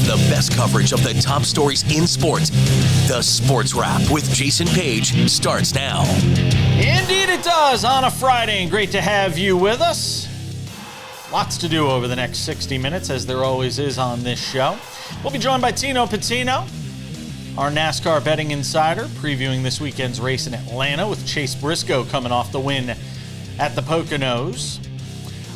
The best coverage of the top stories in sports. The Sports Wrap with Jason Page starts now. Indeed it does on a Friday, and great to have you with us. Lots to do over the next 60 minutes, as there always is on this show. We'll be joined by Tino Pattigno, our NASCAR betting insider, previewing this weekend's race in Atlanta with Chase Briscoe coming off the win at the Poconos.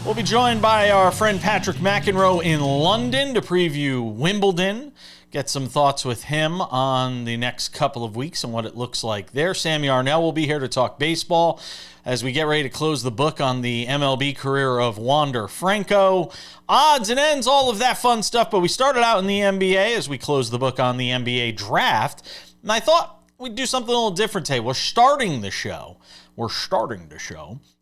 We'll be joined by our friend Patrick McEnroe in London to preview Wimbledon, get some thoughts with him on the next couple of weeks and what it looks like there. Sam Yarnell will be here to talk baseball as we get ready to close the book on the MLB career of Wander Franco. Odds and ends, all of that fun stuff, but we started out in the NBA as we close the book on the NBA draft, and I thought we'd do something a little different today. We're starting the show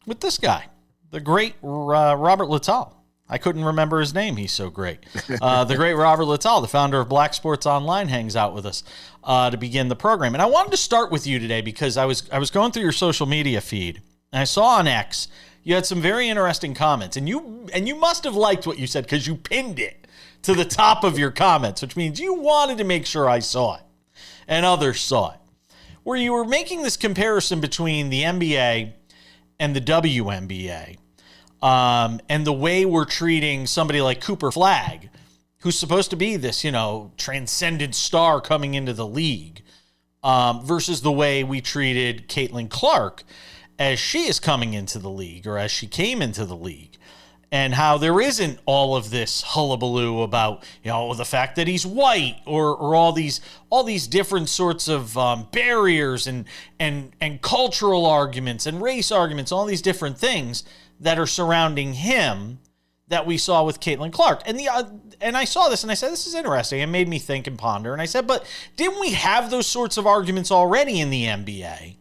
with this guy, the great Robert Littal. I couldn't remember his name. He's so great. The great Robert Littal, the founder of Black Sports Online, hangs out with us to begin the program. And I wanted to start with you today because I was going through your social media feed, and I saw on X you had some very interesting comments, and you must have liked what you said because you pinned it to the top of your comments, which means you wanted to make sure I saw it and others saw it, where you were making this comparison between the NBA and the WNBA. And the way we're treating somebody like Cooper Flagg, who's supposed to be this, transcendent star coming into the league, versus the way we treated Caitlin Clark as she is coming into the league, or as she came into the league, and how there isn't all of this hullabaloo about, the fact that he's white, or all these different sorts of barriers and cultural arguments and race arguments, all these different things that are surrounding him that we saw with Caitlin Clark. And I saw this and I said, this is interesting. It made me think and ponder. And I said, but didn't we have those sorts of arguments already in the NBA?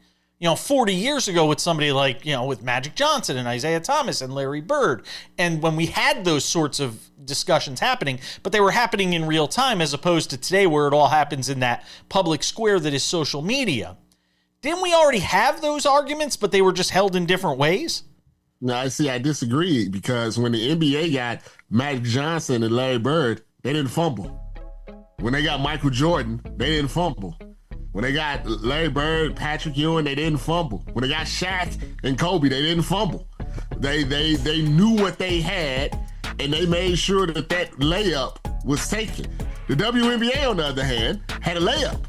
40 years ago with somebody like, with Magic Johnson and Isaiah Thomas and Larry Bird. And when we had those sorts of discussions happening, but they were happening in real time as opposed to today where it all happens in that public square that is social media. Didn't we already have those arguments, but they were just held in different ways? No, I disagree, because when the NBA got Magic Johnson and Larry Bird, they didn't fumble. When they got Michael Jordan, they didn't fumble. When they got Larry Bird, Patrick Ewing, they didn't fumble. When they got Shaq and Kobe, they didn't fumble. They knew what they had, and they made sure that layup was taken. The WNBA, on the other hand, had a layup.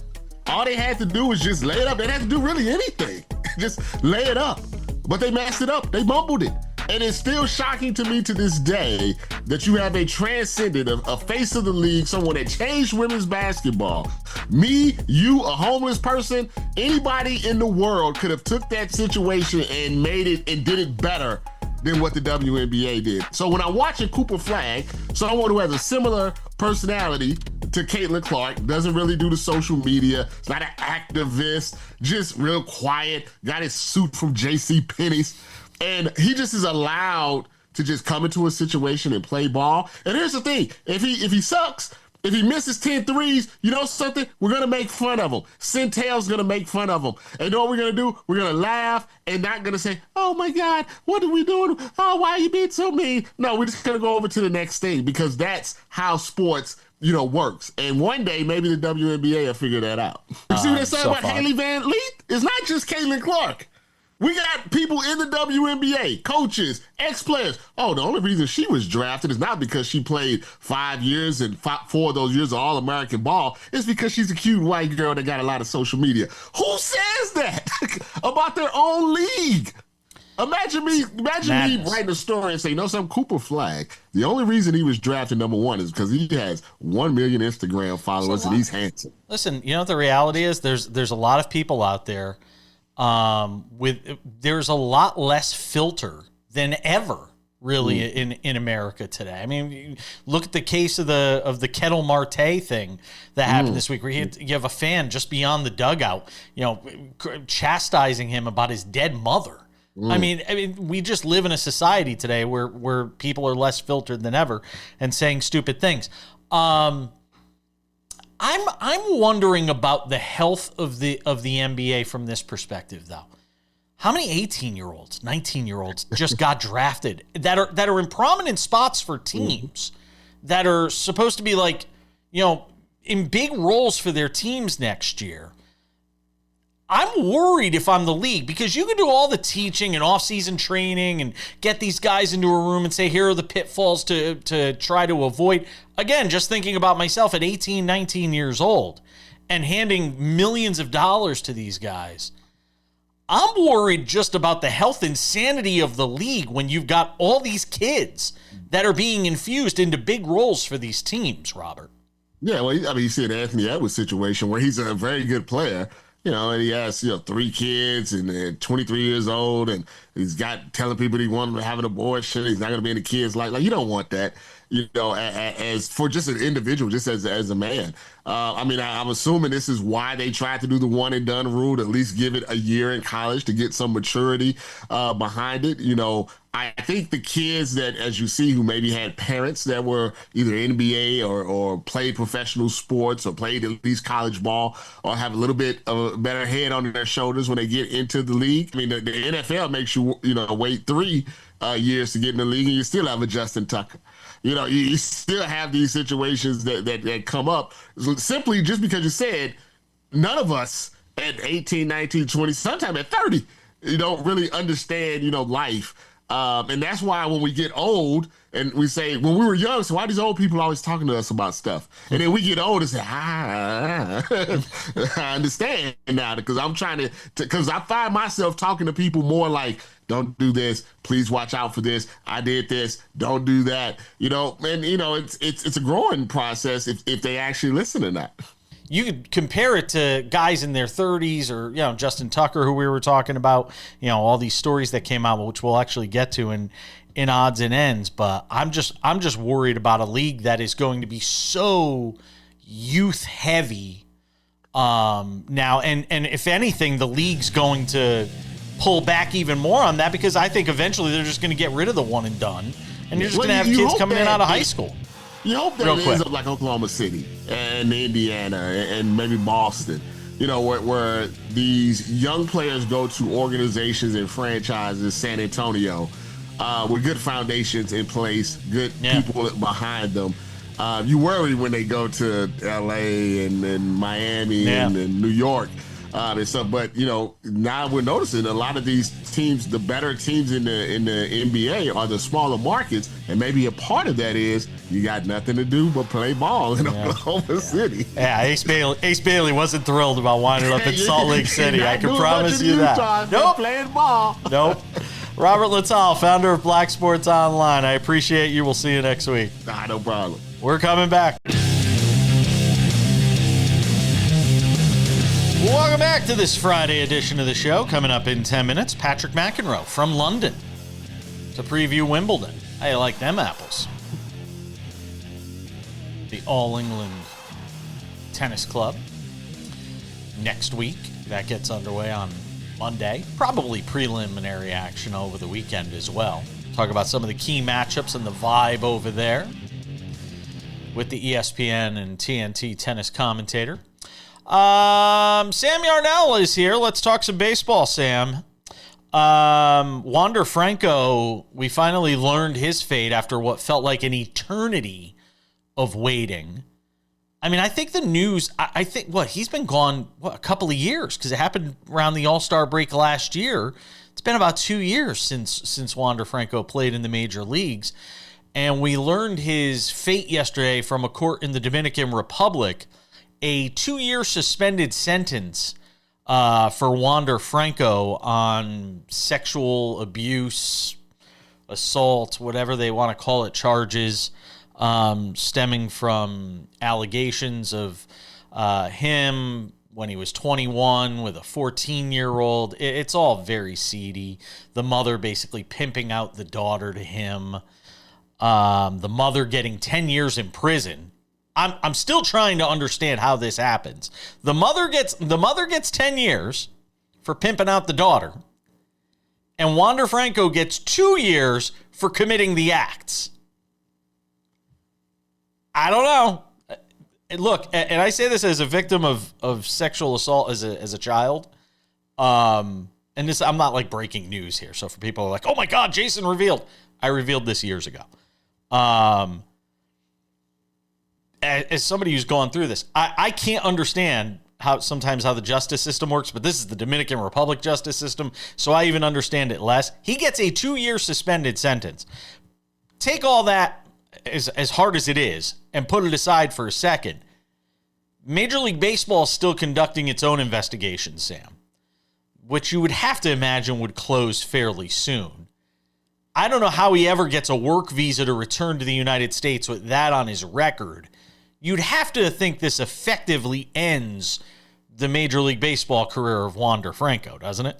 All they had to do was just lay it up. They didn't have to do really anything. Just lay it up. But they messed it up. They mumbled it. And it's still shocking to me to this day that you have a transcendent, a face of the league, someone that changed women's basketball. Me, you, a homeless person, anybody in the world could have took that situation and made it and did it better than what the WNBA did. So when I'm watching Cooper Flagg, someone who has a similar personality to Caitlin Clark, doesn't really do the social media, is not an activist, just real quiet, got his suit from JCPenney's, and he just is allowed to just come into a situation and play ball. And here's the thing, if he sucks, if he misses 10 threes, you know something? We're going to make fun of him. Centel's going to make fun of him. And you know what we're going to do? We're going to laugh and not going to say, oh, my God, what are we doing? Oh, why are you being so mean? No, we're just going to go over to the next thing, because that's how sports works. And one day, maybe the WNBA will figure that out. You see what they say about Haley Van Leet? It's not just Caitlin Clark. We got people in the WNBA, coaches, ex-players. Oh, the only reason she was drafted is not because she played 5 years and 4 of those years of All-American ball. It's because she's a cute white girl that got a lot of social media. Who says that about their own league? Imagine me writing a story and say, something, Cooper Flagg, the only reason he was drafted number 1 is because he has 1 million Instagram followers and he's handsome. Listen, what the reality is? There's a lot of people out there there's a lot less filter than ever really in America today. I mean, look at the case of the Kettle Marte thing that happened this week, where you have a fan just beyond the dugout, chastising him about his dead mother. I mean, we just live in a society today where people are less filtered than ever and saying stupid things. I'm wondering about the health of the NBA from this perspective, though. How many 18-year-olds, 19-year-olds just got drafted that are in prominent spots for teams that are supposed to be like, in big roles for their teams next year. I'm worried if I'm the league, because you can do all the teaching and off-season training and get these guys into a room and say, here are the pitfalls to try to avoid. Again, just thinking about myself at 18, 19 years old and handing millions of dollars to these guys. I'm worried just about the health and sanity of the league when you've got all these kids that are being infused into big roles for these teams, Robert. Yeah, well, you see the Anthony Edwards situation where he's a very good player, and he has, 3 kids and 23 years old, and he's telling people he wants to have an abortion. He's not going to be in the kids' life. Like, you don't want that, as for just an individual, just as a man. I'm assuming this is why they tried to do the one and done rule, to at least give it a year in college to get some maturity behind it. I think the kids that, as you see, who maybe had parents that were either NBA or played professional sports or played at least college ball, or have a little bit of a better head on their shoulders when they get into the league. I mean, the NFL makes you, wait 3 years to get in the league, and you still have a Justin Tucker. You still have these situations that come up simply just because you said none of us at 18, 19, 20, sometime at 30, don't really understand, life. And that's why when we get old and we say, when we were young, so why these old people always talking to us about stuff? And then we get old and say, I understand now, because I'm trying because I find myself talking to people more like, don't do this, please watch out for this, I did this, don't do that, it's a growing process if they actually listen or not. You could compare it to guys in their 30s or, Justin Tucker, who we were talking about, all these stories that came out, which we'll actually get to in odds and ends. But I'm just worried about a league that is going to be so youth heavy now. And if anything, the league's going to pull back even more on that, because I think eventually they're just going to get rid of the one and done. And you're just going to have kids coming in out of high school. You hope that it ends up like Oklahoma City and Indiana and maybe Boston, where these young players go to organizations and franchises, San Antonio, with good foundations in place, good people behind them. You worry when they go to LA and Miami and New York. And stuff, but now we're noticing a lot of these teams, the better teams in the NBA, are the smaller markets, and maybe a part of that is you got nothing to do but play ball in Oklahoma City. Yeah, Ace Bailey wasn't thrilled about winding up in Salt Lake City. I can promise you that. Nope, playing ball. Nope. Robert Littal, founder of Black Sports Online. I appreciate you. We'll see you next week. No problem. We're coming back. Welcome back to this Friday edition of the show. Coming up in 10 minutes, Patrick McEnroe from London to preview Wimbledon. How you like them apples? The All England Tennis Club. Next week, that gets underway on Monday. Probably preliminary action over the weekend as well. Talk about some of the key matchups and the vibe over there with the ESPN and TNT tennis commentator. Sam Yarnell is here. Let's talk some baseball, Sam. Wander Franco, we finally learned his fate after what felt like an eternity of waiting. I mean, I think the news, I think, he's been gone, a couple of years, because it happened around the All-Star break last year. It's been about 2 years since Wander Franco played in the major leagues. And we learned his fate yesterday from a court in the Dominican Republic. A 2-year suspended sentence for Wander Franco on sexual abuse, assault, whatever they want to call it, charges stemming from allegations of him when he was 21 with a 14-year-old. It's all very seedy. The mother basically pimping out the daughter to him. The mother getting 10 years in prison. I'm still trying to understand how this happens. The mother gets 10 years for pimping out the daughter, and Wander Franco gets 2 years for committing the acts. I don't know. Look, and I say this as a victim of sexual assault as a child. And this, I'm not like breaking news here. So for people who are like, oh my God, Jason revealed. I revealed this years ago. as somebody who's gone through this, I can't understand sometimes how the justice system works, but this is the Dominican Republic justice system, so I even understand it less. He gets a 2-year suspended sentence. Take all that as hard as it is and put it aside for a second. Major League Baseball is still conducting its own investigation, Sam, which you would have to imagine would close fairly soon. I don't know how he ever gets a work visa to return to the United States with that on his record. You'd have to think this effectively ends the Major League Baseball career of Wander Franco, doesn't it?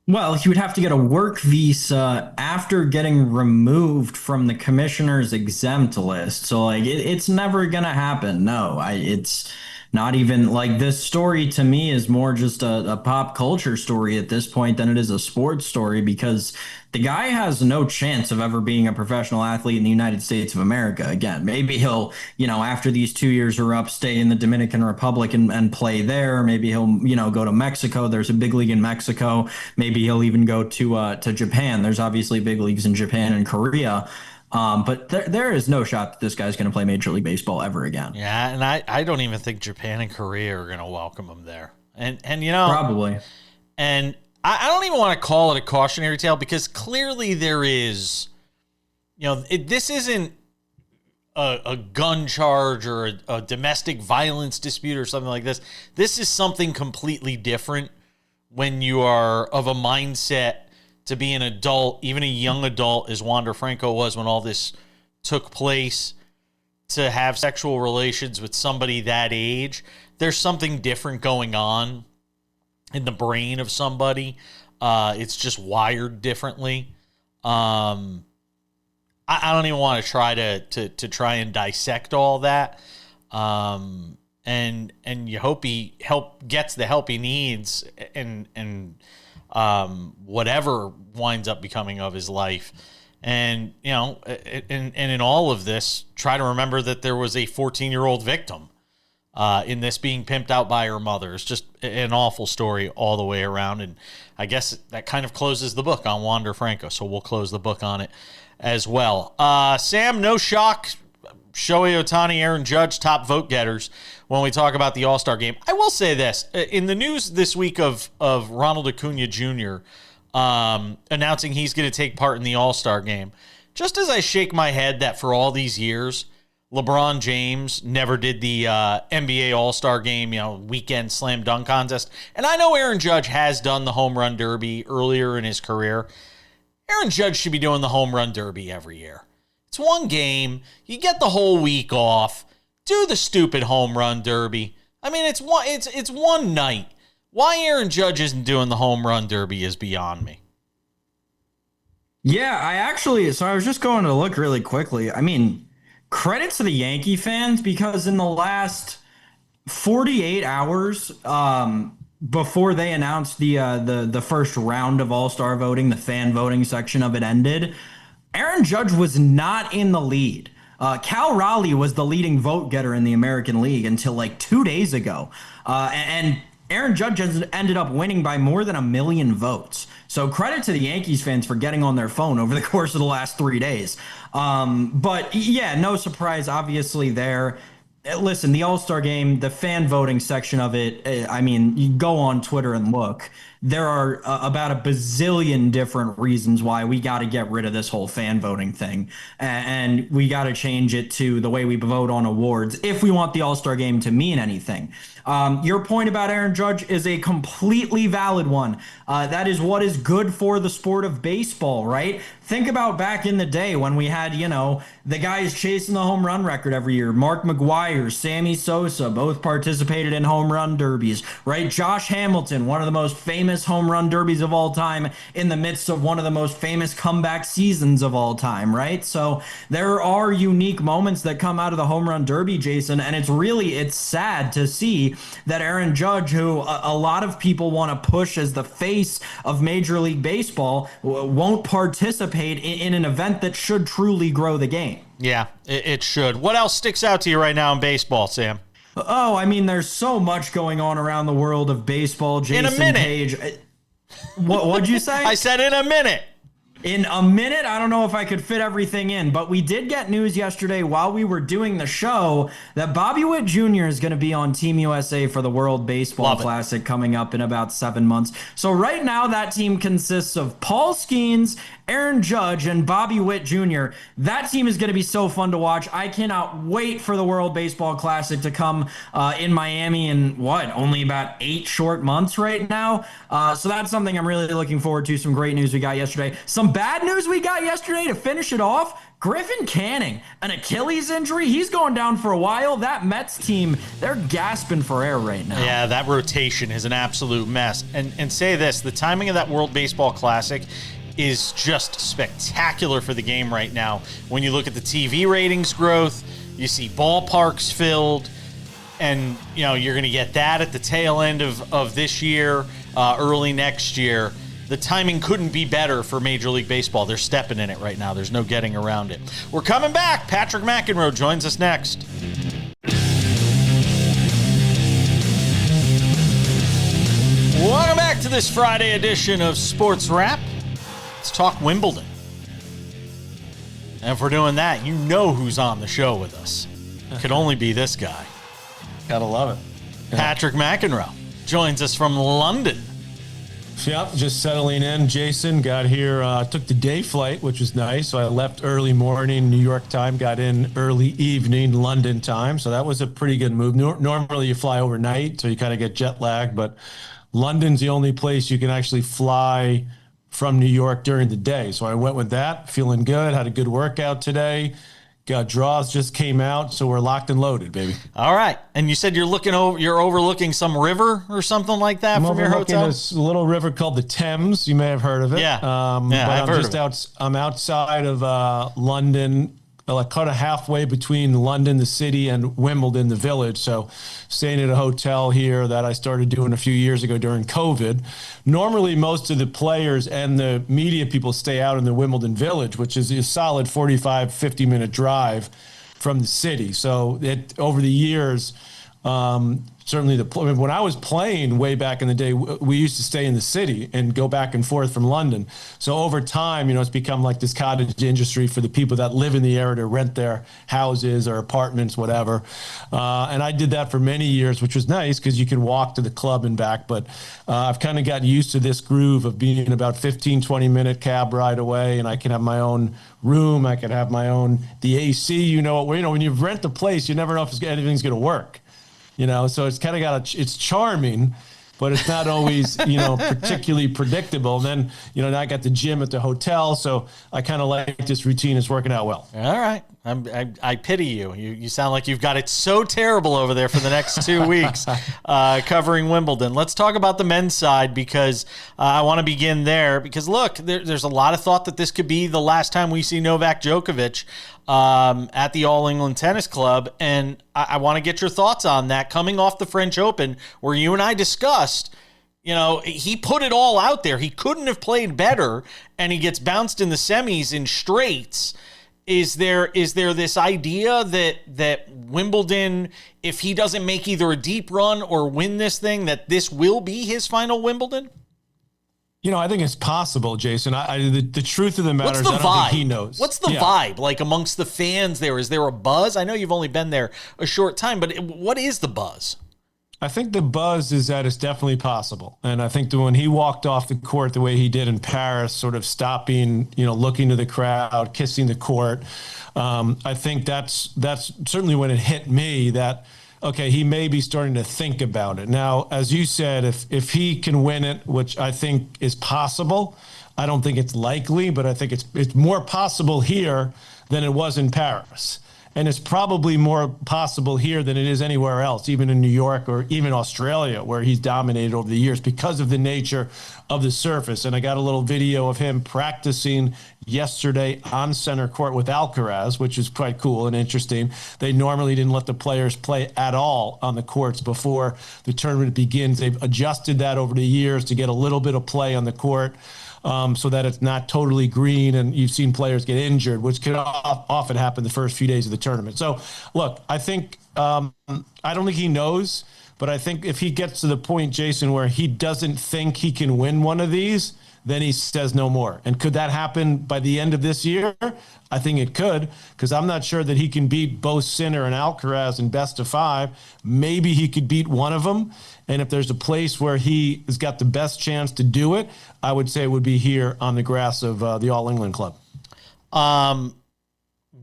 Well, he would have to get a work visa after getting removed from the commissioner's exempt list. So, like, it's never going to happen. No, it's not even like this story to me is more just a pop culture story at this point than it is a sports story, because the guy has no chance of ever being a professional athlete in the United States of America again. Maybe he'll, after these 2 years are up, stay in the Dominican Republic and play there. Maybe he'll, go to Mexico. There's a big league in Mexico. Maybe he'll even go to Japan. There's obviously big leagues in Japan and Korea. But there is no shot that this guy's going to play Major League Baseball ever again. Yeah, and I don't even think Japan and Korea are going to welcome him there. And probably. And I don't even want to call it a cautionary tale, because clearly there is, this isn't a gun charge or a domestic violence dispute or something like this. This is something completely different when you are of a mindset to be an adult, even a young adult, as Wander Franco was when all this took place, to have sexual relations with somebody that age. There's something different going on in the brain of somebody. It's just wired differently. I don't even want to try to try and dissect all that. And you hope he gets the help he needs, and whatever winds up becoming of his life. And, in all of this, try to remember that there was a 14-year-old victim in this being pimped out by her mother. It's just an awful story all the way around. And I guess that kind of closes the book on Wander Franco. So we'll close the book on it as well. Sam, no shock. Shohei Ohtani, Aaron Judge, top vote getters when we talk about the All-Star game. I will say this. In the news this week of Ronald Acuna Jr. Announcing he's going to take part in the All-Star game, just as I shake my head that for all these years, LeBron James never did the NBA All-Star game, weekend slam dunk contest. And I know Aaron Judge has done the home run derby earlier in his career. Aaron Judge should be doing the home run derby every year. It's one game. You get the whole week off. Do the stupid home run derby. I mean, it's one night. Why Aaron Judge isn't doing the home run derby is beyond me. Yeah, I was just going to look really quickly. I mean, credit to the Yankee fans, because in the last 48 hours before they announced the first round of All-Star voting, the fan voting section of it ended, Aaron Judge was not in the lead. Cal Raleigh was the leading vote getter in the American League until like 2 days ago. And Aaron Judge has ended up winning by more than 1 million votes. So credit to the Yankees fans for getting on their phone over the course of the last 3 days. But yeah, no surprise, obviously there. Listen, the All-Star game, the fan voting section of it, I mean, you go on Twitter and look. There are about a bazillion different reasons why we got to get rid of this whole fan voting thing. And we got to change it to the way we vote on awards if we want the All-Star game to mean anything. Your point about Aaron Judge is a completely valid one. That is what is good for the sport of baseball, right? Think about back in the day when we had, the guys chasing the home run record every year. Mark McGwire, Sammy Sosa, both participated in home run derbies, right? Josh Hamilton, one of the most famous home run derbies of all time in the midst of one of the most famous comeback seasons of all time, right? So there are unique moments that come out of the home run derby, Jason, and it's sad to see that Aaron Judge, who a lot of people want to push as the face of Major League Baseball, won't participate in an event that should truly grow the game. Yeah, it should. What else sticks out to you right now in baseball, Sam? Oh, I mean, there's so much going on around the world of baseball, Jason. In a minute. Page. What'd you say? I said in a minute. In a minute, I don't know if I could fit everything in, but we did get news yesterday while we were doing the show that Bobby Witt Jr. is going to be on Team USA for the World Baseball Classic coming up in about 7 months. So right now, that team consists of Paul Skeens, Aaron Judge, and Bobby Witt Jr. That team is going to be so fun to watch. I cannot wait for the World Baseball Classic to come in Miami in, only about 8 short months right now. So that's something I'm really looking forward to. Some great news we got yesterday. Some bad news we got yesterday to finish it off. Griffin Canning, an Achilles injury. He's going down for a while. That Mets team, they're gasping for air right now. Yeah, that rotation is an absolute mess. And say this, the timing of that World Baseball Classic is just spectacular for the game right now. When you look at the TV ratings growth, you see ballparks filled, and you're going to get that at the tail end of this year, early next year. The timing couldn't be better for Major League Baseball. They're stepping in it right now. There's no getting around it. We're coming back. Patrick McEnroe joins us next. Welcome back to this Friday edition of Sports Wrap. Let's talk Wimbledon. And if we're doing that, you know who's on the show with us. It could only be this guy. Gotta love it. Yeah. Patrick McEnroe joins us from London. Yep, just settling in. Jason got here, took the day flight, which was nice. So I left early morning, New York time, got in early evening, London time. So that was a pretty good move. Normally you fly overnight, so you kind of get jet lag. But London's the only place you can actually fly from New York during the day. So I went with that, feeling good, had a good workout today. Got draws just came out, so we're locked and loaded, baby. All right. And you said you're overlooking some river or something like that from your hotel? This little river called the Thames. You may have heard of it. Yeah. I've heard of it. I'm outside of London, like kind of halfway between London, the city, and Wimbledon, the village. So staying at a hotel here that I started doing a few years ago during COVID. Normally, most of the players and the media people stay out in the Wimbledon village, which is a solid 45, 50-minute drive from the city. So over the years, certainly when I was playing way back in the day, we used to stay in the city and go back and forth from London. So over time, it's become like this cottage industry for the people that live in the area to rent their houses or apartments, whatever. And I did that for many years, which was nice because you can walk to the club and back. But I've kind of gotten used to this groove of being about 15, 20-minute cab ride away, and I can have my own room. I can have the AC. When you rent the place, you never know if anything's going to work. So it's kind of it's charming, but it's not always, particularly predictable. And then, now I got the gym at the hotel, so I kind of like this routine. It's working out well. All right. I pity you. You sound like you've got it so terrible over there for the next 2 weeks covering Wimbledon. Let's talk about the men's side because I want to begin there because, look, there's a lot of thought that this could be the last time we see Novak Djokovic at the All England Tennis Club, and I want to get your thoughts on that coming off the French Open where you and I discussed, he put it all out there. He couldn't have played better, and he gets bounced in the semis in straights. Is there this idea that Wimbledon, if he doesn't make either a deep run or win this thing, that this will be his final Wimbledon? I think it's possible, Jason. The truth of the matter is I don't think he knows. What's the vibe like amongst the fans there? Is there a buzz? I know you've only been there a short time, but what is the buzz? I think the buzz is that it's definitely possible. And I think that when he walked off the court the way he did in Paris, sort of stopping, looking to the crowd, kissing the court, I think that's certainly when it hit me that, okay, he may be starting to think about it. Now, as you said, if he can win it, which I think is possible, I don't think it's likely, but I think it's more possible here than it was in Paris. And it's probably more possible here than it is anywhere else, even in New York or even Australia, where he's dominated over the years because of the nature of the surface. And I got a little video of him practicing yesterday on center court with Alcaraz, which is quite cool and interesting. They normally didn't let the players play at all on the courts before the tournament begins. They've adjusted that over the years to get a little bit of play on the court. So that it's not totally green, and you've seen players get injured, which can often happen the first few days of the tournament. So, look, I think I don't think he knows, but I think if he gets to the point, Jason, where he doesn't think he can win one of these, then he says no more. And could that happen by the end of this year? I think it could, because I'm not sure that he can beat both Sinner and Alcaraz in best of 5. Maybe he could beat one of them. And if there's a place where he has got the best chance to do it, I would say it would be here on the grass of the All England Club.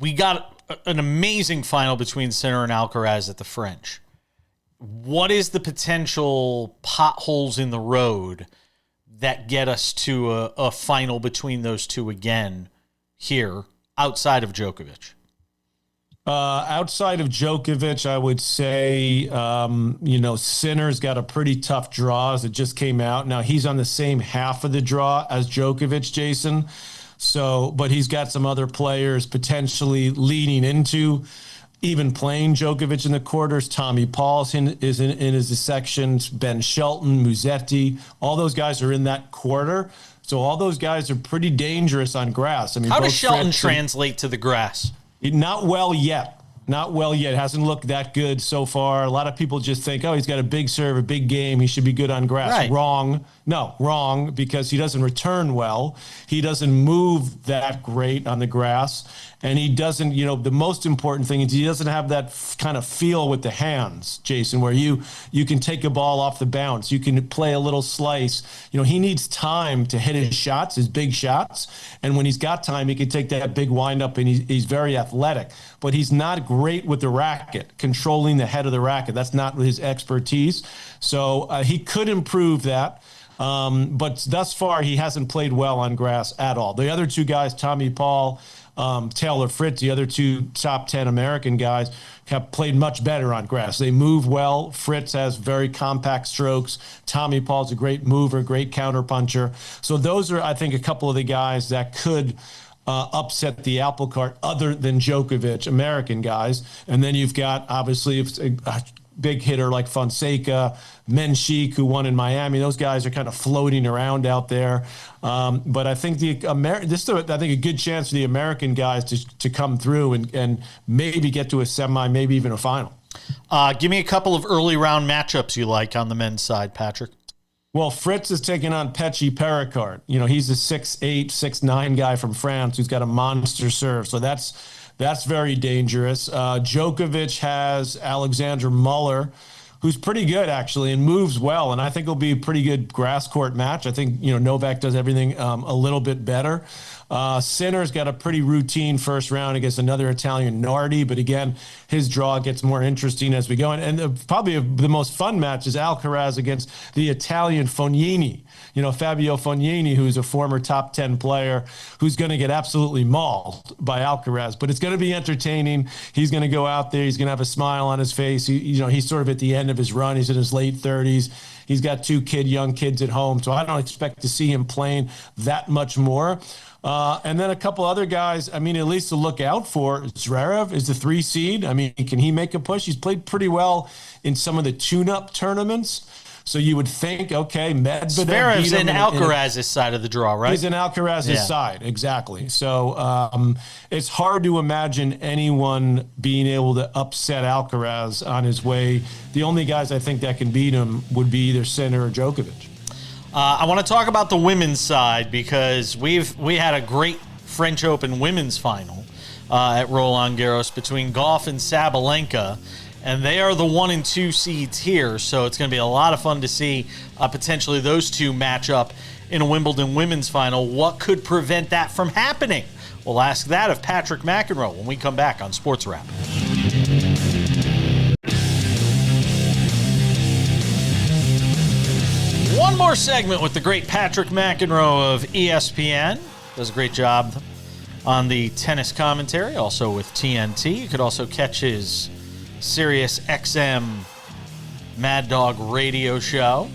We got an amazing final between Sinner and Alcaraz at the French. What is the potential potholes in the road that get us to a final between those two again here outside of Djokovic? Outside of Djokovic, I would say, Sinner's got a pretty tough draw as it just came out. Now, he's on the same half of the draw as Djokovic, Jason. So, but he's got some other players potentially leading into even playing Djokovic in the quarters. Tommy Paulson is in his sections, Ben Shelton, Musetti, all those guys are in that quarter. So all those guys are pretty dangerous on grass. I mean, how does Shelton translate to the grass? Not well yet. Not well yet. Hasn't looked that good so far. A lot of people just think, oh, he's got a big serve, a big game. He should be good on grass. Right. Wrong. No, wrong, because he doesn't return well. He doesn't move that great on the grass. And he doesn't, the most important thing is he doesn't have that kind of feel with the hands, Jason, where you can take a ball off the bounce. You can play a little slice. He needs time to hit his shots, his big shots. And when he's got time, he can take that big windup, and he's very athletic. But he's not great with the racket, controlling the head of the racket. That's not his expertise. So he could improve that. But thus far, he hasn't played well on grass at all. The other two guys, Tommy Paul, Taylor Fritz, the other two top 10 American guys, have played much better on grass. They move well. Fritz has very compact strokes. Tommy Paul's a great mover, great counterpuncher. So those are, I think, a couple of the guys that could upset the apple cart other than Djokovic, American guys. And then you've got, obviously, a big hitter like Fonseca, Menchik, who won in Miami. Those guys are kind of floating around out there. But I think a good chance for the American guys to come through and maybe get to a semi, maybe even a final. Give me a couple of early round matchups you like on the men's side, Patrick. Well, Fritz is taking on Pechi Pericard. He's a 6'8", 6'9" guy from France who's got a monster serve. So that's very dangerous. Djokovic has Alexander Muller, who's pretty good, actually, and moves well. And I think it'll be a pretty good grass court match. I think, Novak does everything a little bit better. Sinner's got a pretty routine first round against another Italian, Nardi. But again, his draw gets more interesting as we go. And probably the most fun match is Alcaraz against the Italian Fognini. Fabio Fognini, who's a former top 10 player, who's going to get absolutely mauled by Alcaraz. But it's going to be entertaining. He's going to go out there. He's going to have a smile on his face. He's sort of at the end of his run. He's in his late 30s. He's got two young kids at home. So I don't expect to see him playing that much more. And then a couple other guys, at least to look out for. Zverev is the 3 seed. Can he make a push? He's played pretty well in some of the tune-up tournaments. So you would think, okay, Medvedev. Zverev's in Alcaraz's side of the draw, right? He's in Alcaraz's side, exactly. So it's hard to imagine anyone being able to upset Alcaraz on his way. The only guys I think that can beat him would be either Sinner or Djokovic. I want to talk about the women's side because we had a great French Open women's final at Roland Garros between Gauff and Sabalenka. And they are the 1 and 2 seeds here, so it's going to be a lot of fun to see potentially those two match up in a Wimbledon women's final. What could prevent that from happening? We'll ask that of Patrick McEnroe when we come back on Sports Wrap. One more segment with the great Patrick McEnroe of ESPN. Does a great job on the tennis commentary, also with TNT. You could also catch his Sirius XM Mad Dog radio show.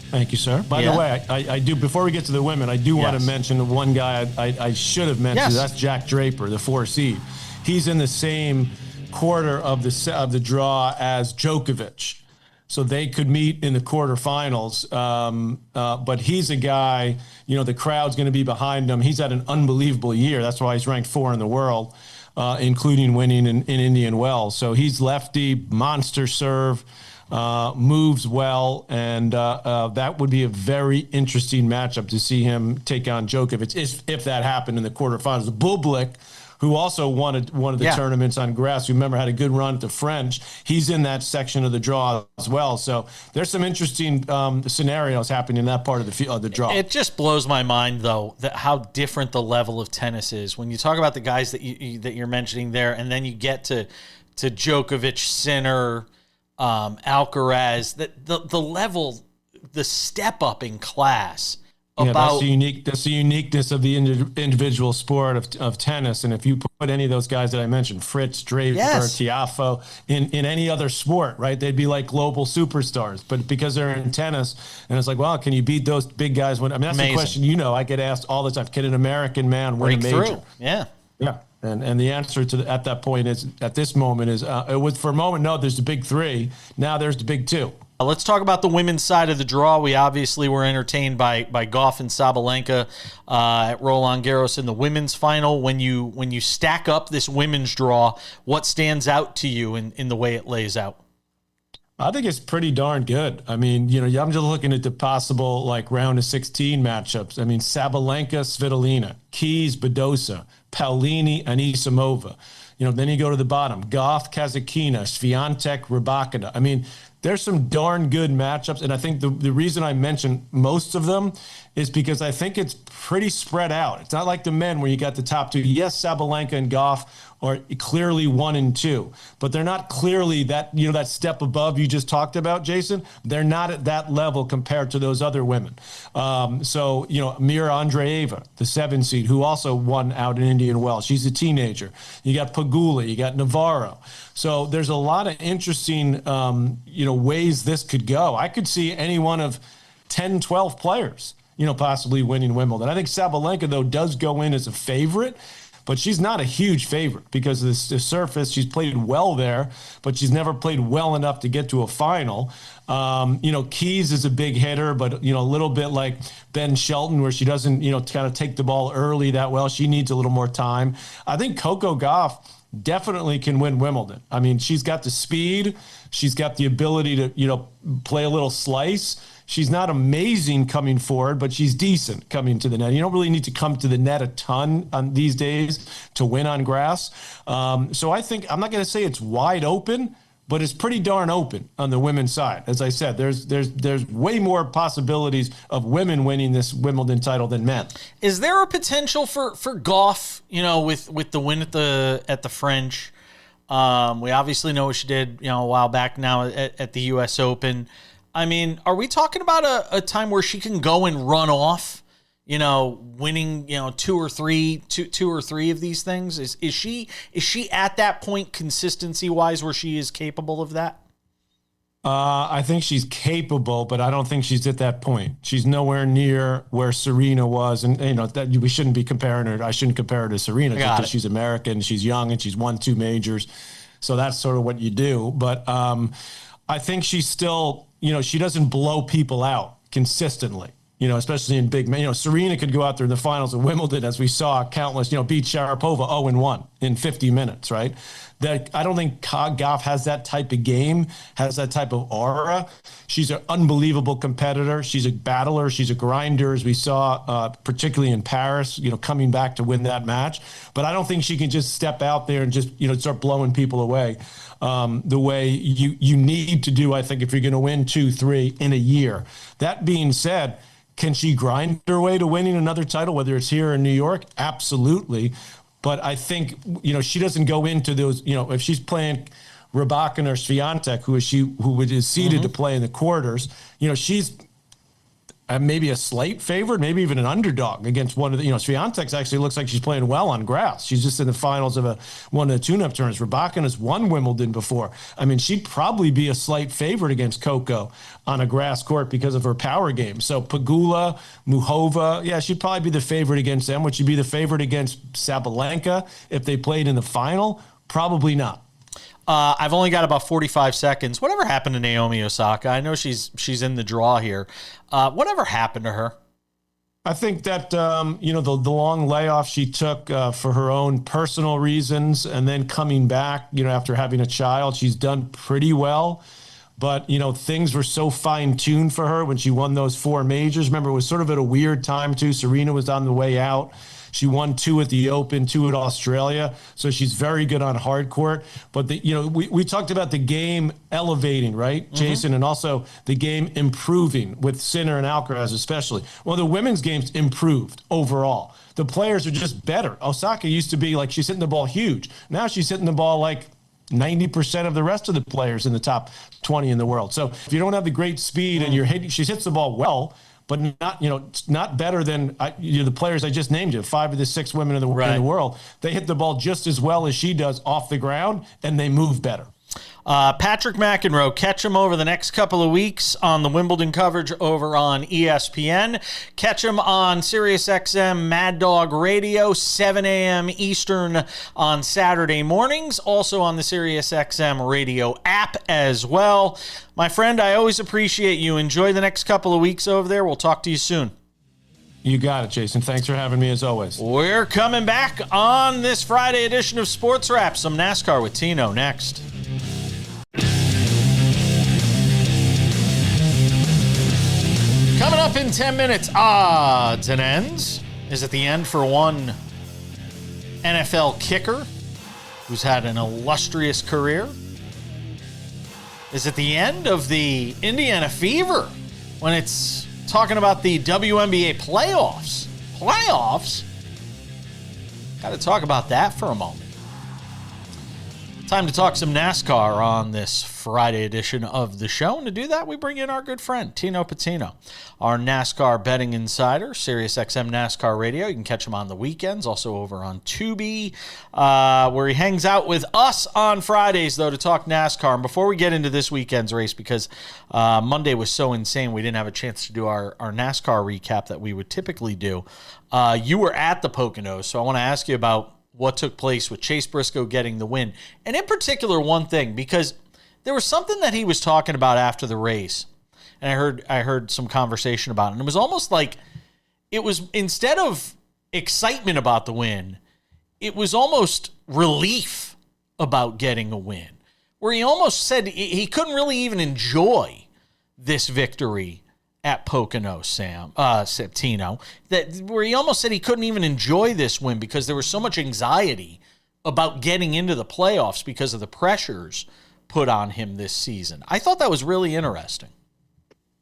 Thank you, sir. By the way, I do, before we get to the women, I do want to mention the one guy I should have mentioned. That's Jack Draper, the 4 seed. He's in the same quarter of the draw as Djokovic. So they could meet in the quarterfinals. But he's a guy, the crowd's going to be behind him. He's had an unbelievable year. That's why he's ranked 4 in the world. Including winning in Indian Wells. So he's lefty, monster serve. moves well, and that would be a very interesting matchup to see him take on Djokovic if that happened in the quarterfinals. Bublik, who also won one of the tournaments on grass, remember had a good run at the French. He's in that section of the draw as well. So there's some interesting scenarios happening in that part of the draw. It just blows my mind, though, that how different the level of tennis is. When you talk about the guys that you're mentioning there, and then you get to Djokovic, Sinner, Alcaraz, the level, the step up in class. That's the uniqueness of the individual sport of tennis. And if you put any of those guys that I mentioned, Fritz, Draper, Tiafoe, in any other sport, right, they'd be like global superstars. But because they're in tennis, and it's like, well, can you beat those big guys? That's the question, I get asked all the time. Can an American man win a major? Yeah. Yeah. And the answer at that point is, at this moment, is it was for a moment, no, there's the big three. Now there's the big two. Let's talk about the women's side of the draw. We obviously were entertained by Gauff and Sabalenka at Roland Garros in the women's final. When you stack up this women's draw, what stands out to you in the way it lays out? I think it's pretty darn good. I mean, I'm just looking at the possible round of 16 matchups. I mean, Sabalenka, Svitolina, Keys, Badosa, Paulini, Anisimova. Then you go to the bottom, Gauff, Kasatkina, Swiatek, Rybakina. I mean, there's some darn good matchups, and I think the reason I mentioned most of them is because I think it's pretty spread out. It's not like the men where you got the top two. Yes, Sabalenka and Gauff are clearly 1 and 2, but they're not clearly that step above you just talked about, Jason. They're not at that level compared to those other women. So Mira Andreeva, the 7 seed, who also won out in Indian Wells. She's a teenager. You got Pegula, you got Navarro. So there's a lot of interesting, ways this could go. I could see any one of 10, 12 players, possibly winning Wimbledon. I think Sabalenka, though, does go in as a favorite, but she's not a huge favorite because of the surface. She's played well there, but she's never played well enough to get to a final. Keys is a big hitter, but, a little bit like Ben Shelton, where she doesn't, kind of take the ball early that well. She needs a little more time. I think Coco Gauff definitely can win Wimbledon. I mean, she's got the speed. She's got the ability to, play a little slice. She's not amazing coming forward, but she's decent coming to the net. You don't really need to come to the net a ton on these days to win on grass. So I think, I'm not going to say it's wide open, but it's pretty darn open on the women's side. As I said, there's way more possibilities of women winning this Wimbledon title than men. Is there a potential for Gauff, with the win at the French? We obviously know what she did, a while back now at the U.S. Open. I mean, are we talking about a time where she can go and run off, winning, two or three of these things? Is she at that point consistency wise where she is capable of that? I think she's capable, but I don't think she's at that point. She's nowhere near where Serena was, and that we shouldn't be comparing her. I shouldn't compare her to Serena because she's American, she's young, and she's won 2 majors. So that's sort of what you do. But I think she's still, she doesn't blow people out consistently, especially in big, Serena could go out there in the finals of Wimbledon, as we saw countless, beat Sharapova 0-1 in 50 minutes, right? That I don't think Gauff has that type of game, has that type of aura. She's an unbelievable competitor. She's a battler. She's a grinder, as we saw, particularly in Paris, coming back to win that match. But I don't think she can just step out there and just, start blowing people away the way you need to do, I think, if you're going to win 2-3 in a year. That being said, can she grind her way to winning another title, whether it's here in New York? Absolutely. But I think, she doesn't go into those, if she's playing Rybakina or Swiatek, who is seeded to play in the quarters, she's maybe a slight favorite, maybe even an underdog against one of the, Swiatek actually looks like she's playing well on grass. She's just in the finals of one of the tune-up tournaments. Rybakina has won Wimbledon before. I mean, she'd probably be a slight favorite against Coco on a grass court because of her power game. So Pegula, Muhova, she'd probably be the favorite against them. Would she be the favorite against Sabalenka if they played in the final? Probably not. I've only got about 45 seconds. Whatever happened to Naomi Osaka? I know she's in the draw here. Whatever happened to her? I think that, the long layoff she took for her own personal reasons and then coming back, after having a child, she's done pretty well. but, things were so fine-tuned for her when she won those 4 majors. Remember, it was sort of at a weird time, too. Serena was on the way out. She won 2 at the Open, 2 at Australia, so she's very good on hard court. But we talked about the game elevating, right, Jason, and also the game improving with Sinner and Alcaraz especially. Well, the women's game's improved overall. The players are just better. Osaka used to be like she's hitting the ball huge. Now she's hitting the ball like 90% of the rest of the players in the top 20 in the world. So if you don't have the great speed and she hits the ball well, but not better than the players I just named you, 5 of the 6 women in the world. They hit the ball just as well as she does off the ground, and they move better. Patrick McEnroe, catch him over the next couple of weeks on the Wimbledon coverage over on ESPN. Catch him on SiriusXM Mad Dog Radio, 7 a.m. Eastern on Saturday mornings. Also on the SiriusXM radio app as well. My friend, I always appreciate you. Enjoy the next couple of weeks over there. We'll talk to you soon. You got it, Jason. Thanks for having me as always. We're coming back on this Friday edition of Sports Wrap. Some NASCAR with Tino next. Coming up in 10 minutes, odds and ends. Is it the end for one NFL kicker who's had an illustrious career? Is it the end of the Indiana Fever when it's talking about the WNBA playoffs? Playoffs? Got to talk about that for a moment. Time to talk some NASCAR on this Friday edition of the show. And to do that, we bring in our good friend, Tino Pattigno, our NASCAR betting insider, SiriusXM NASCAR Radio. You can catch him on the weekends, also over on Tubi, where he hangs out with us on Fridays, though, to talk NASCAR. And before we get into this weekend's race, because Monday was so insane, we didn't have a chance to do our NASCAR recap that we would typically do. You were at the Poconos, so I want to ask you about what took place with Chase Briscoe getting the win. And in particular, one thing, because there was something that he was talking about after the race, and I heard some conversation about it, and it was almost like it was, instead of excitement about the win, it was almost relief about getting a win, where he almost said he couldn't really even enjoy this victory at Poconos, Tino, where he almost said he couldn't even enjoy this win because there was so much anxiety about getting into the playoffs because of the pressures put on him this season. I thought that was really interesting.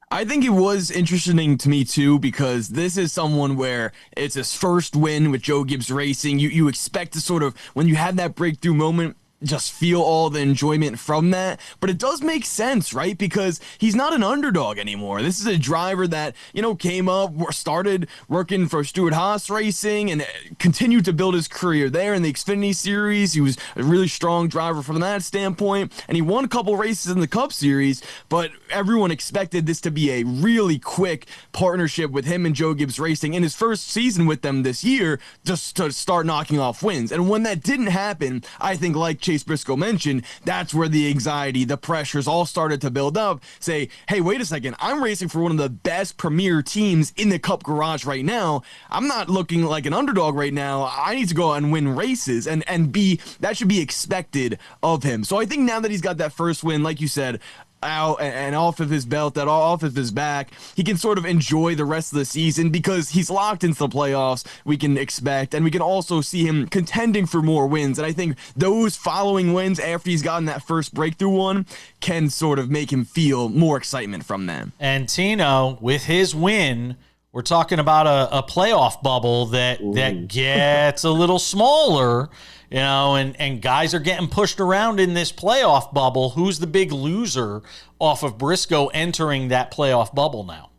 I think it was interesting to me, too, because this is someone where it's his first win with Joe Gibbs Racing. You expect to sort of, when you have that breakthrough moment, just feel all the enjoyment from that. But it does make sense, right? Because he's not an underdog anymore. This is a driver that, came up, started working for Stewart Haas Racing and continued to build his career there in the Xfinity Series. He was a really strong driver from that standpoint, and he won a couple races in the Cup Series, but everyone expected this to be a really quick partnership with him and Joe Gibbs Racing in his first season with them this year, just to start knocking off wins. And when that didn't happen, I think, like Chase Briscoe mentioned, that's where the anxiety, the pressures all started to build up. Say, hey, wait a second, I'm racing for one of the best premier teams in the Cup garage right now. I'm not looking like an underdog right now. I need to go out and win races, and that should be expected of him. So I think now that he's got that first win, like you said, out and off of his belt, that off of his back, he can sort of enjoy the rest of the season because he's locked into the playoffs, we can expect, and we can also see him contending for more wins. And I think those following wins after he's gotten that first breakthrough one can sort of make him feel more excitement from them. And Tino, with his win, we're talking about a playoff bubble that gets a little smaller, and guys are getting pushed around in this playoff bubble. Who's the big loser off of Briscoe entering that playoff bubble now?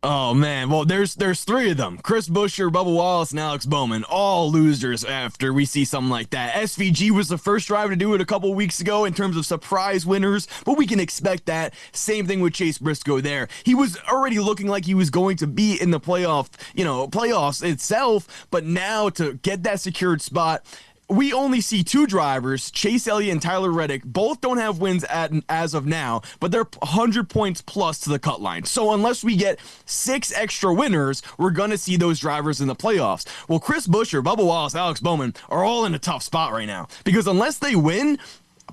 Oh, man. Well, there's 3 of them. Chris Buescher, Bubba Wallace, and Alex Bowman, all losers after we see something like that. SVG was the first driver to do it a couple weeks ago in terms of surprise winners, but we can expect that. Same thing with Chase Briscoe there. He was already looking like he was going to be in the playoffs itself, but now to get that secured spot, we only see 2 drivers, Chase Elliott and Tyler Reddick. Both don't have wins as of now, but they're 100 points plus to the cut line. So unless we get 6 extra winners, we're going to see those drivers in the playoffs. Well, Chris Buescher, Bubba Wallace, Alex Bowman are all in a tough spot right now because unless they win,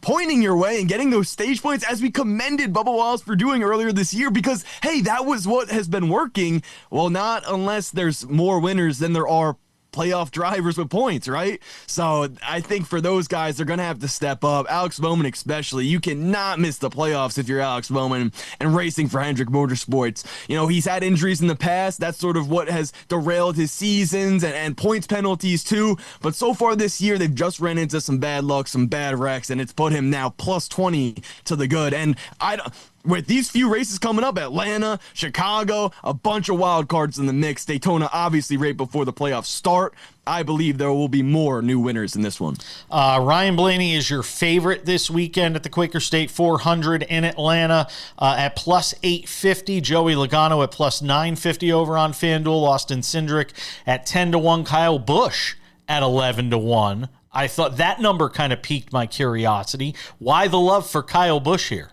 pointing your way and getting those stage points, as we commended Bubba Wallace for doing earlier this year, because, hey, that was what has been working. Well, not unless there's more winners than there are playoff drivers with points, right? So I think for those guys, they're going to have to step up. Alex Bowman especially. You cannot miss the playoffs if you're Alex Bowman and racing for Hendrick Motorsports. You know, he's had injuries in the past. That's sort of what has derailed his seasons and points penalties too. But so far this year, they've just ran into some bad luck, some bad wrecks, and it's put him now plus 20 to the good. And with these few races coming up, Atlanta, Chicago, a bunch of wild cards in the mix, Daytona obviously right before the playoffs start, I believe there will be more new winners in this one. Ryan Blaney is your favorite this weekend at the Quaker State 400 in Atlanta at plus 850. Joey Logano at plus 950 over on FanDuel. Austin Cindric at 10-1. Kyle Busch at 11-1. I thought that number kind of piqued my curiosity. Why the love for Kyle Busch here?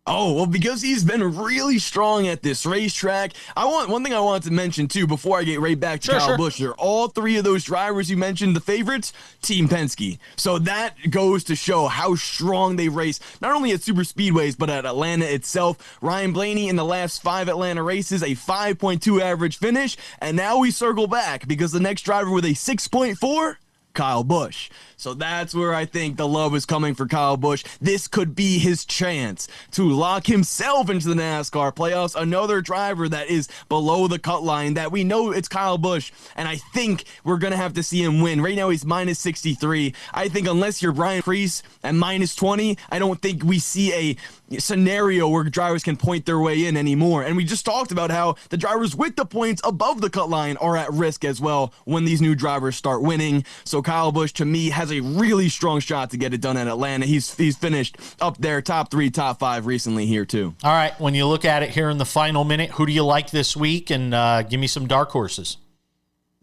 Oh, well, because he's been really strong at this racetrack. One thing I wanted to mention, too, before I get right back to Kyle Busch here. All three of those drivers you mentioned, the favorites, Team Penske. So that goes to show how strong they race, not only at super speedways, but at Atlanta itself. Ryan Blaney in the last 5 Atlanta races, a 5.2 average finish. And now we circle back because the next driver with a 6.4, Kyle Busch. So that's where I think the love is coming for Kyle Busch. This could be his chance to lock himself into the NASCAR playoffs. Another driver that is below the cut line that we know it's Kyle Busch, and I think we're going to have to see him win. Right now he's minus 63. I think unless you're Brian Preece at minus 20, I don't think we see a scenario where drivers can point their way in anymore. And we just talked about how the drivers with the points above the cut line are at risk as well when these new drivers start winning. So Kyle Busch, to me, has a really strong shot to get it done at Atlanta. He's finished up there, top 3, top 5 recently here too. All right, when you look at it here in the final minute, who do you like this week? And give me some dark horses.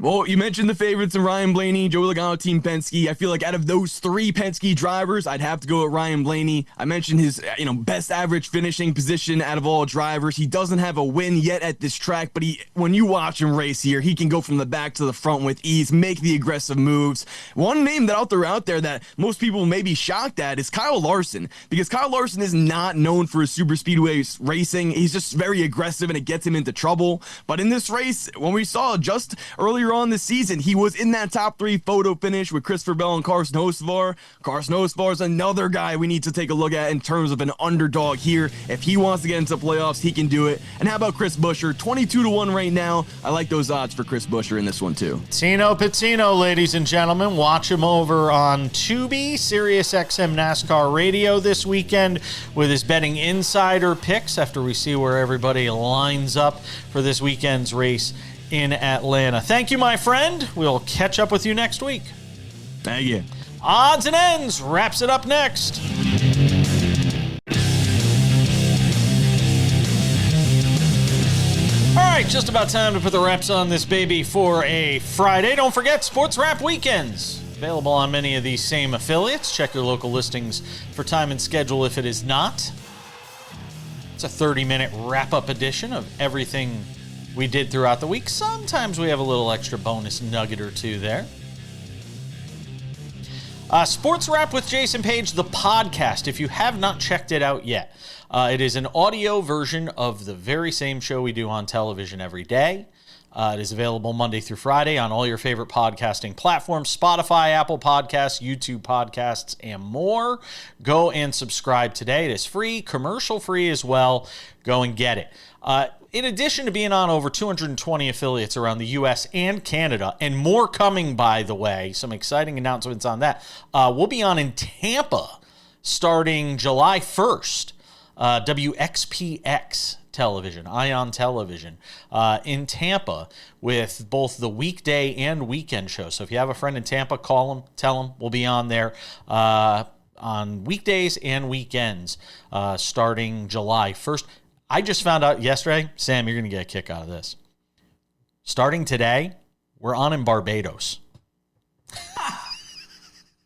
Well, you mentioned the favorites in Ryan Blaney, Joey Logano, Team Penske. I feel like out of those 3 Penske drivers, I'd have to go with Ryan Blaney. I mentioned his, best average finishing position out of all drivers. He doesn't have a win yet at this track, but when you watch him race here, he can go from the back to the front with ease, make the aggressive moves. One name that I'll throw out there that most people may be shocked at is Kyle Larson, because Kyle Larson is not known for his super speedway racing. He's just very aggressive and it gets him into trouble. But in this race, when we saw just earlier on this season, he was in that top 3 photo finish with Christopher Bell and Carson Hocevar. Carson Hocevar is another guy we need to take a look at in terms of an underdog here. If he wants to get into playoffs, he can do it. And how about Chris Buescher? 22-1 right now. I like those odds for Chris Buescher in this one too. Tino Pattigno, ladies and gentlemen. Watch him over on Tubi, Sirius XM NASCAR Radio this weekend with his betting insider picks after we see where everybody lines up for this weekend's race in Atlanta. Thank you, my friend. We'll catch up with you next week. Thank you. Odds and Ends wraps it up next. All right, just about time to put the wraps on this baby for a Friday. Don't forget, SportsWrap Weekends. Available on many of these same affiliates. Check your local listings for time and schedule if it is not. It's a 30-minute wrap-up edition of everything we did throughout the week. Sometimes we have a little extra bonus nugget or two there. Sports Wrap with Jason Page, the podcast. If you have not checked it out yet, it is an audio version of the very same show we do on television every day. It is available Monday through Friday on all your favorite podcasting platforms, Spotify, Apple Podcasts, YouTube Podcasts, and more. Go and subscribe today. It is free, commercial-free as well. Go and get it. In addition to being on over 220 affiliates around the U.S. and Canada, and more coming, by the way, some exciting announcements on that, we'll be on in Tampa starting July 1st, WXPX television, Ion Television, in Tampa with both the weekday and weekend shows. So if you have a friend in Tampa, call them, tell them we'll be on there on weekdays and weekends starting July 1st. I just found out yesterday, Sam, you're going to get a kick out of this. Starting today, we're on in Barbados.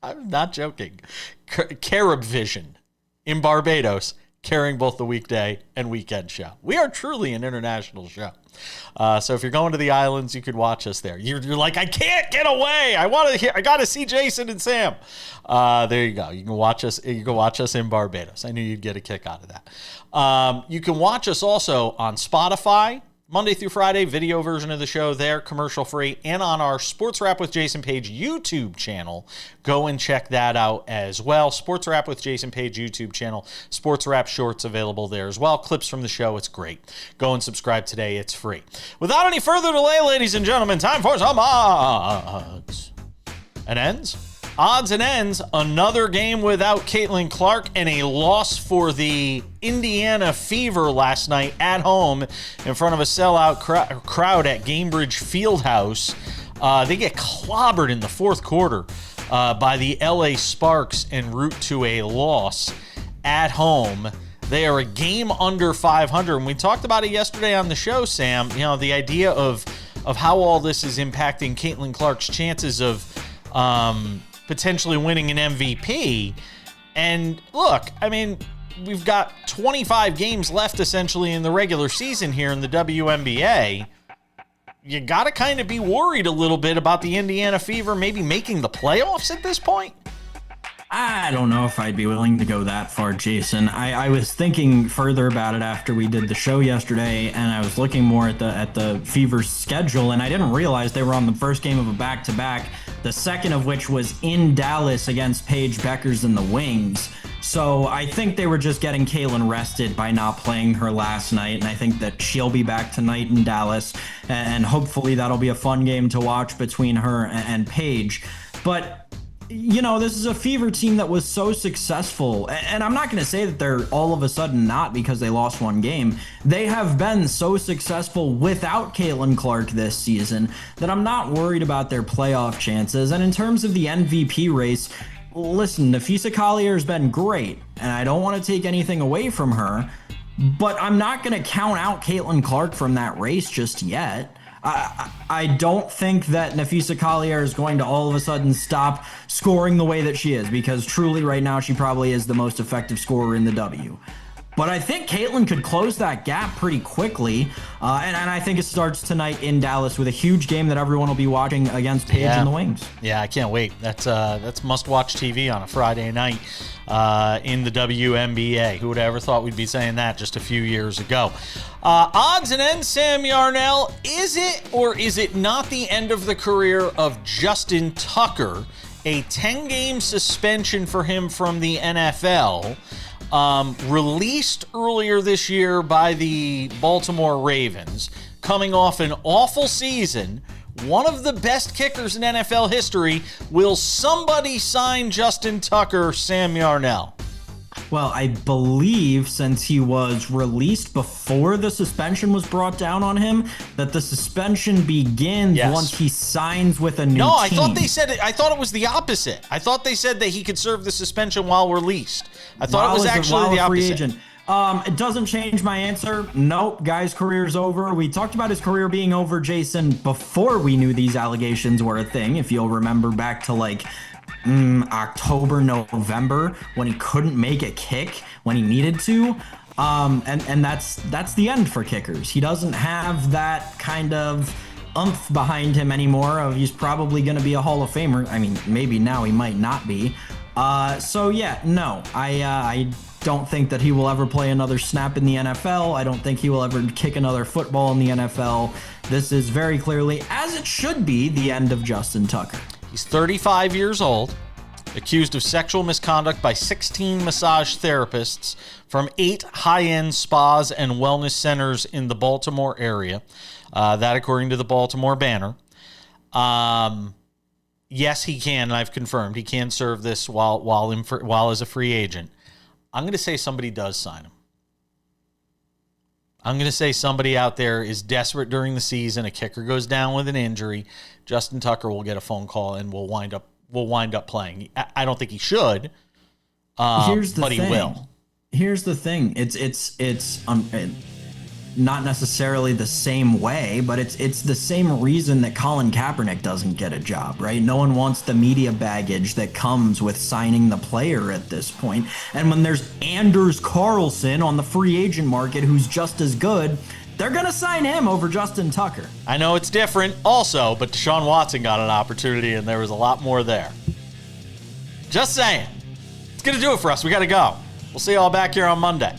I'm not joking. Carib Vision in Barbados carrying both the weekday and weekend show. We are truly an international show. So if you're going to the islands, you could watch us there. You're like, I can't get away. I got to see Jason and Sam. There you go. You can watch us. You can watch us in Barbados. I knew you'd get a kick out of that. You can watch us also on Spotify, Monday through Friday, video version of the show there, commercial free, and on our Sports Wrap with Jason Page YouTube channel. Go and check that out as well. Sports Wrap with Jason Page YouTube channel. Sports Wrap shorts available there as well. Clips from the show. It's great. Go and subscribe today. It's free. Without any further delay, ladies and gentlemen, time for some odds and ends. Odds and ends, another game without Caitlin Clark and a loss for the Indiana Fever last night at home in front of a sellout crowd at Gainbridge Fieldhouse. They get clobbered in the fourth quarter by the LA Sparks en route to a loss at home. They are a game under 500, and we talked about it yesterday on the show, Sam. You know, the idea of how all this is impacting Caitlin Clark's chances of potentially winning an MVP. And look, I mean, we've got 25 games left essentially in the regular season here in the WNBA. You got to kind of be worried a little bit about the Indiana Fever maybe making the playoffs at this point. I don't know if I'd be willing to go that far, Jason. I was thinking further about it after we did the show yesterday, and I was looking more at the Fever's schedule, and I didn't realize they were on the first game of a back-to-back, the second of which was in Dallas against Paige Beckers and the Wings. So I think they were just getting Caitlin rested by not playing her last night, and I think that she'll be back tonight in Dallas, and hopefully that'll be a fun game to watch between her and Paige. But you know, this is a Fever team that was so successful, and I'm not going to say that they're all of a sudden not because they lost one game. They have been so successful without Caitlin Clark this season that I'm not worried about their playoff chances. And in terms of the MVP race, listen, Napheesa Collier has been great, and I don't want to take anything away from her, but I'm not going to count out Caitlin Clark from that race just yet. I don't think that Napheesa Collier is going to all of a sudden stop scoring the way that she is, because truly right now she probably is the most effective scorer in the W. But I think Caitlin could close that gap pretty quickly, and I think it starts tonight in Dallas with a huge game that everyone will be watching against Paige and the Wings. Yeah, I can't wait. That's must-watch TV on a Friday night in the WNBA. Who would have ever thought we'd be saying that just a few years ago? Odds and ends, Sam Yarnell. Is it or is it not the end of the career of Justin Tucker? A 10-game suspension for him from the NFL. Released earlier this year by the Baltimore Ravens, coming off an awful season, one of the best kickers in NFL history. Will somebody sign Justin Tucker, Sam Yarnell? Well, I believe since he was released before the suspension was brought down on him, that the suspension begins once he signs with a new team. No, I thought they said it. I thought it was the opposite. I thought they said that he could serve the suspension while released. I thought it was actually the opposite. Free agent. It doesn't change my answer. Nope, guy's career's over. We talked about his career being over, Jason, before we knew these allegations were a thing. If you'll remember back to like October, November, when he couldn't make a kick when he needed to. And that's the end for kickers. He doesn't have that kind of oomph behind him anymore. He's probably going to be a Hall of Famer. I mean, maybe now he might not be. So yeah, no, I don't think that he will ever play another snap in the NFL. I don't think he will ever kick another football in the NFL. This is very clearly, as it should be, the end of Justin Tucker. He's 35 years old, accused of sexual misconduct by 16 massage therapists from 8 high-end spas and wellness centers in the Baltimore area. That according to the Baltimore Banner. Yes, he can, and I've confirmed he can serve this while as a free agent. I'm going to say somebody does sign him. I'm going to say somebody out there is desperate during the season. A kicker goes down with an injury. Justin Tucker will get a phone call and will wind up playing. I don't think he should, but he will. Here's the thing. not necessarily the same way, but it's the same reason that Colin Kaepernick doesn't get a job, right? No one wants the media baggage that comes with signing the player at this point. And when there's Anders Carlson on the free agent market who's just as good, they're going to sign him over Justin Tucker. I know it's different also, but Deshaun Watson got an opportunity and there was a lot more there. Just saying. It's going to do it for us. We got to go. We'll see you all back here on Monday.